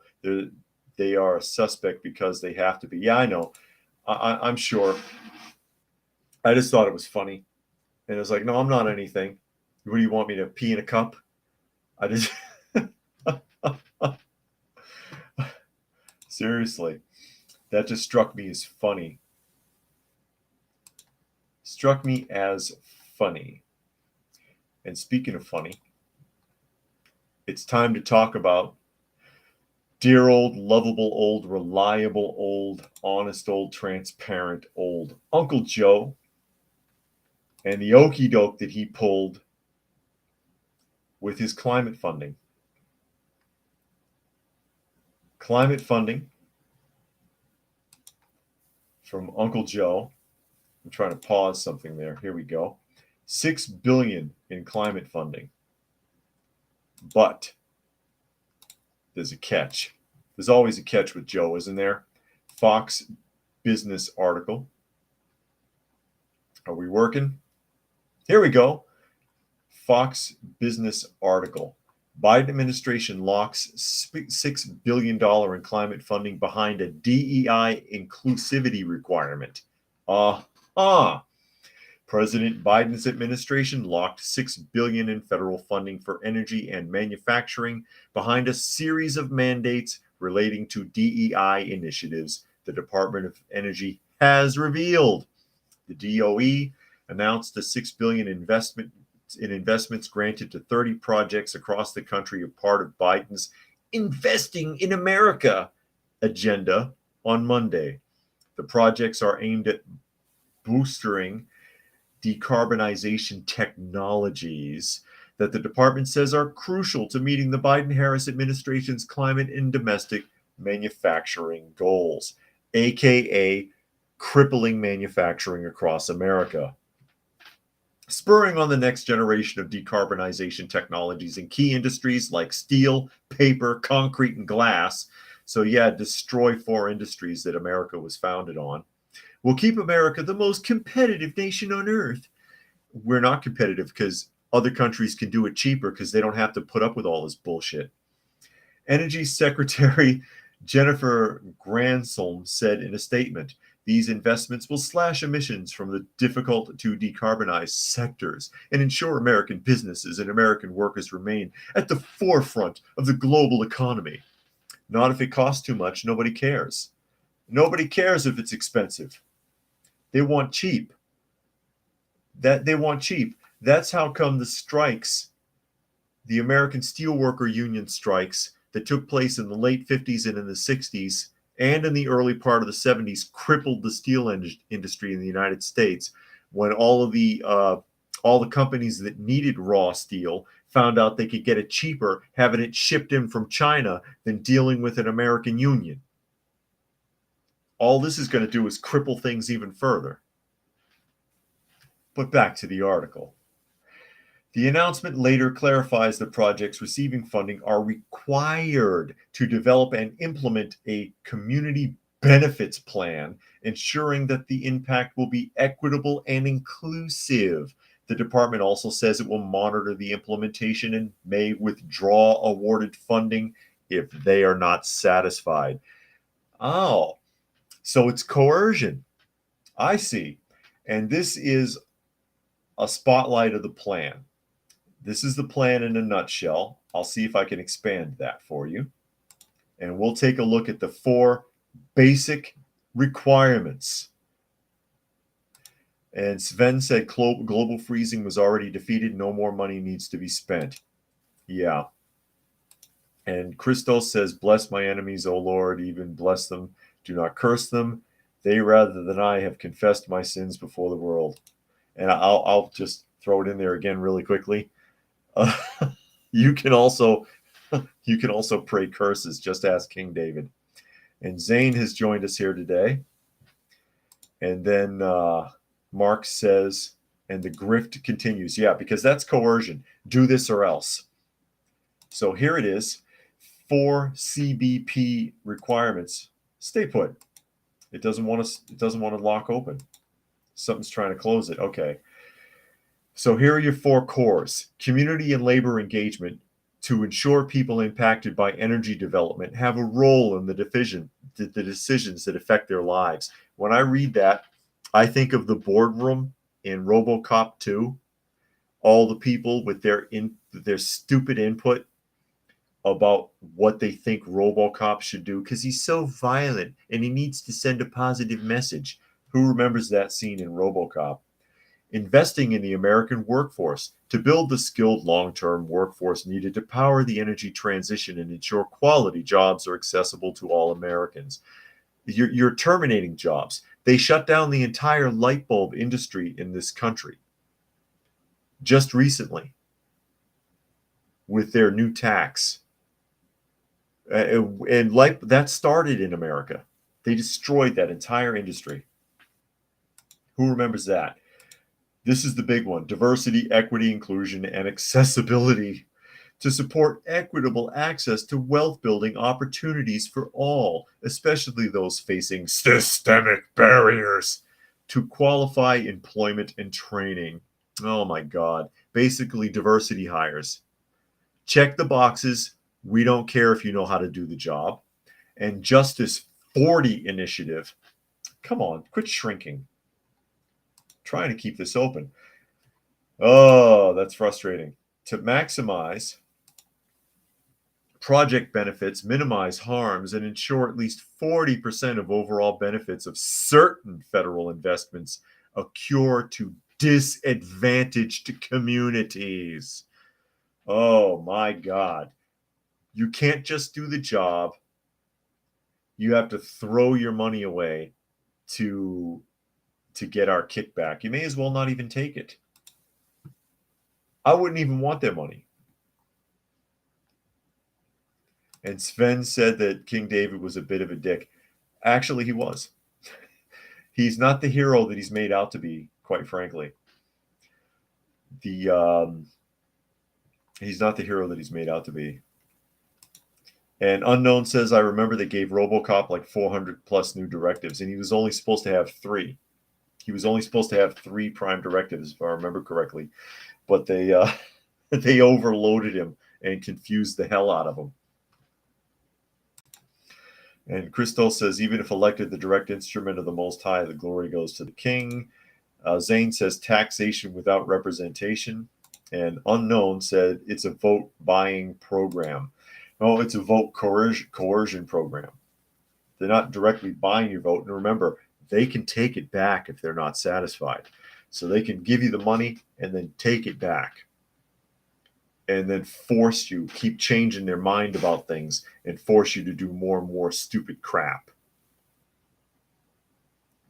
They are a suspect because they have to be. Yeah, I know. I'm sure. I just thought it was funny. And it was like, no, I'm not anything. What do you want me to pee in a cup? I just seriously, that just struck me as funny. Struck me as funny. And speaking of funny, it's time to talk about dear old, lovable old, reliable old, honest old, transparent old Uncle Joe and the okey doke that he pulled with his climate funding. Climate funding from Uncle Joe. I'm trying to pause something there. Here we go. $6 billion in climate funding. But there's a catch. There's always a catch with Joe, isn't there? Fox Business article. Are we working? Here we go. Fox Business article. Biden administration locks $6 billion in climate funding behind a DEI inclusivity requirement. President Biden's administration locked $6 billion in federal funding for energy and manufacturing behind a series of mandates relating to DEI initiatives, the Department of Energy has revealed. The DOE announced a $6 billion investments granted to 30 projects across the country, a part of Biden's Investing in America agenda on Monday. The projects are aimed at boosting decarbonization technologies that the department says are crucial to meeting the Biden-Harris administration's climate and domestic manufacturing goals, aka crippling manufacturing across America. Spurring on the next generation of decarbonization technologies in key industries like steel, paper, concrete, and glass. So yeah, destroy 4 industries that America was founded on. Will keep America the most competitive nation on earth. We're not competitive because other countries can do it cheaper because they don't have to put up with all this bullshit. Energy Secretary Jennifer Granholm said in a statement, these investments will slash emissions from the difficult to decarbonize sectors and ensure American businesses and American workers remain at the forefront of the global economy. Not if it costs too much, nobody cares. Nobody cares if it's expensive. They want cheap. They want cheap. That's how come the strikes, the American Steelworker Union strikes that took place in the late 50s and in the 60s and in the early part of the 70s, crippled the steel industry in the United States when all the companies that needed raw steel found out they could get it cheaper having it shipped in from China than dealing with an American union. All this is going to do is cripple things even further. But back to the article. The announcement later clarifies that projects receiving funding are required to develop and implement a community benefits plan, ensuring that the impact will be equitable and inclusive. The department also says it will monitor the implementation and may withdraw awarded funding if they are not satisfied. Oh, so it's coercion. I see. And this is a spotlight of the plan. This is the plan in a nutshell. I'll see if I can expand that for you. And we'll take a look at the 4 basic requirements. And Sven said global freezing was already defeated. No more money needs to be spent. Yeah. And Christos says, bless my enemies, O Lord, even bless them. Do not curse them. They, rather than I, have confessed my sins before the world. And I'll just throw it in there again really quickly. You can also pray curses. Just ask King David. And Zane has joined us here today. And then Mark says, and the grift continues. Yeah, because that's coercion. Do this or else. So here it is. 4 CBP requirements. Stay put. It doesn't want to lock open. Something's trying to close it. Okay. So here are your 4 cores. Community and labor engagement to ensure people impacted by energy development have a role in the decisions that affect their lives. When I read that, I think of the boardroom in RoboCop 2. All the people with their stupid input about what they think RoboCop should do, because he's so violent and he needs to send a positive message. Who remembers that scene in RoboCop? Investing in the American workforce to build the skilled long-term workforce needed to power the energy transition and ensure quality jobs are accessible to all Americans. You're terminating jobs. They shut down the entire light bulb industry in this country just recently with their new tax. And like that started in America. They destroyed that entire industry. Who remembers that? This is the big one: diversity, equity, inclusion, and accessibility to support equitable access to wealth building opportunities for all, especially those facing systemic barriers to qualify employment and training. Oh my God. Basically, diversity hires. Check the boxes. We don't care if you know how to do the job. And Justice 40 initiative. Come on, quit shrinking. Trying to keep this open. Oh, that's frustrating. To maximize project benefits, minimize harms, and ensure at least 40% of overall benefits of certain federal investments accrue to disadvantaged communities. Oh my God. You can't just do the job. You have to throw your money away to get our kickback. You may as well not even take it. I wouldn't even want their money. And Sven said that King David was a bit of a dick. Actually, he was. He's not the hero that he's made out to be, quite frankly. He's not the hero that he's made out to be. And Unknown says, I remember they gave RoboCop like 400 plus new directives, and he was only supposed to have 3. He was only supposed to have 3 prime directives, if I remember correctly. But they they overloaded him and confused the hell out of him. And Crystal says, even if elected the direct instrument of the Most High, the glory goes to the King. Zane says, taxation without representation. And Unknown said, it's a vote buying program. No, it's a vote coercion program. They're not directly buying your vote. And remember, they can take it back if they're not satisfied. So they can give you the money and then take it back. And then force you, keep changing their mind about things and force you to do more and more stupid crap.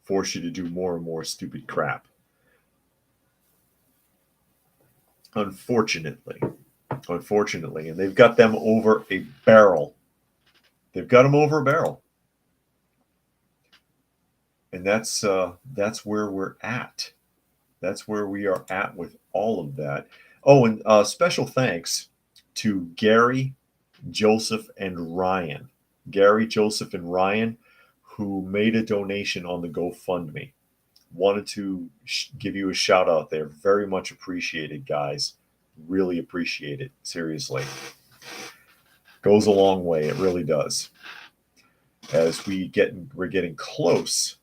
Force you to do more and more stupid crap. Unfortunately. And they've got them over a barrel. They've got them over a barrel. And that's where we're at. That's where we are at with all of that. Oh, and special thanks to Gary, Joseph, and Ryan. Gary, Joseph, and Ryan, who made a donation on the GoFundMe. Wanted to give you a shout out there. Very much appreciated, guys. Really appreciate it. Seriously. Goes a long way. It really does. As we're getting close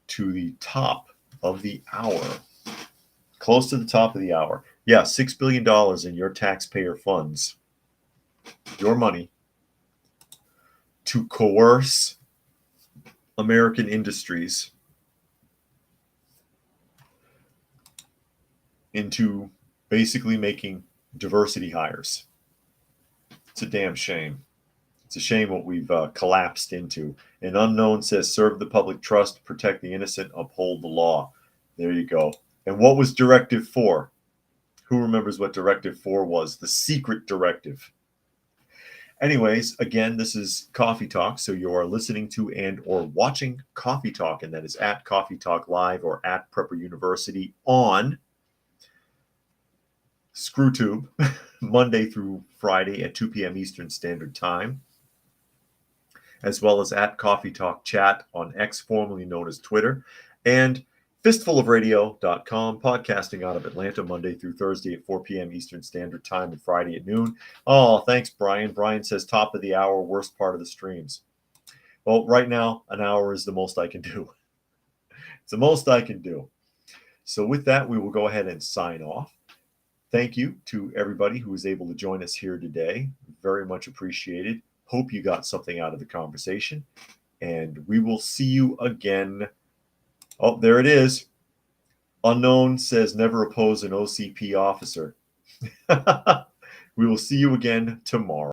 to the top of the hour. Close to the top of the hour. Yeah, $6 billion in your taxpayer funds, your money, to coerce American industries into basically making diversity hires. It's a damn shame. It's a shame what we've collapsed into. And Unknown says, serve the public trust, protect the innocent, uphold the law. There you go. And what was Directive 4? Who remembers what Directive 4 was? The secret directive. Anyways, again, this is Coffee Talk. So you are listening to and or watching Coffee Talk, and that is at Coffee Talk Live or at Prepper University on ScrewTube, Monday through Friday at 2 p.m. Eastern Standard Time. as well as at Coffee Talk Chat on X, formerly known as Twitter, and fistfulofradio.com, podcasting out of Atlanta Monday through Thursday at 4 p.m. Eastern Standard Time and Friday at noon. Oh, thanks, Brian. Brian says top of the hour, worst part of the streams. Well, right now, an hour is the most I can do. It's the most I can do. So with that, we will go ahead and sign off. Thank you to everybody who was able to join us here today. Very much appreciated. Hope you got something out of the conversation. And we will see you again. Oh, there it is. Unknown says never oppose an OCP officer. We will see you again tomorrow.